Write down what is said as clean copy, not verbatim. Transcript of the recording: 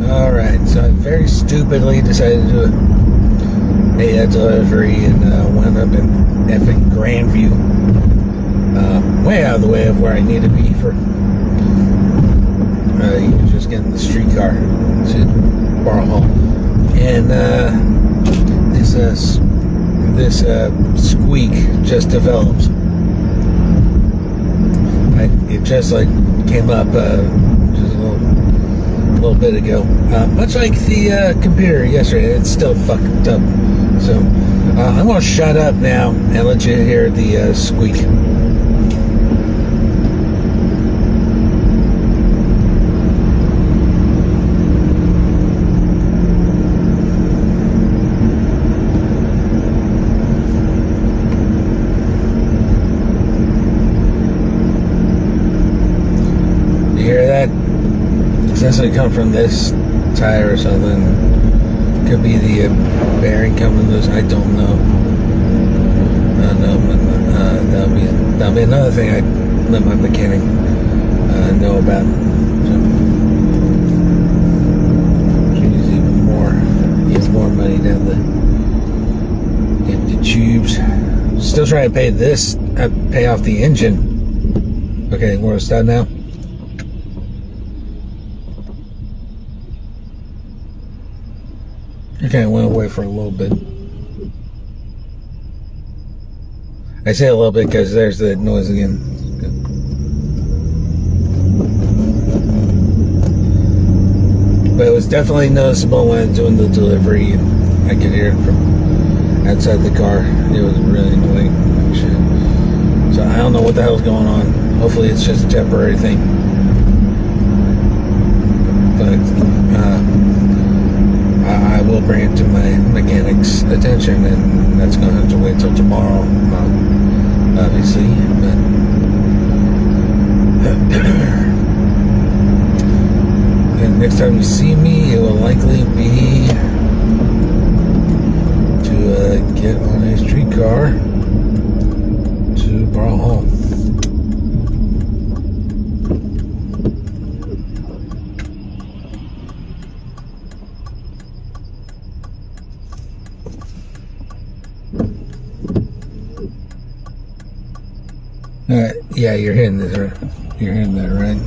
Alright, so I very stupidly decided to do a delivery and wound up in effing Grandview. Way out of the way of where I need to be for just getting the streetcar to Borough Hall. And this squeak just developed. It just like came up just a little bit ago. Much like the computer yesterday, it's still fucked up. So I'm gonna shut up now and let you hear the squeak. You hear that? It's necessarily come from this tire or something. Could be the bearing coming loose. I don't know. That'll be another thing I let my mechanic know about. So, use even more. Use more money down the tubes. Still trying to pay this. Pay off the engine. Okay, we're gonna start now. Okay, I went away for a little bit. I say a little bit because there's the noise again. But it was definitely noticeable when I was doing the delivery. I could hear it from outside the car. It was really annoying. Shit. So I don't know what the hell's going on. Hopefully it's just a temporary thing. But I will bring it to my mechanic's attention, and that's going to have to wait till tomorrow, obviously. But and next time you see me, it will likely be to get on a streetcar to Borough Hall. Yeah, you're hearing this, right? You're hearing that, right?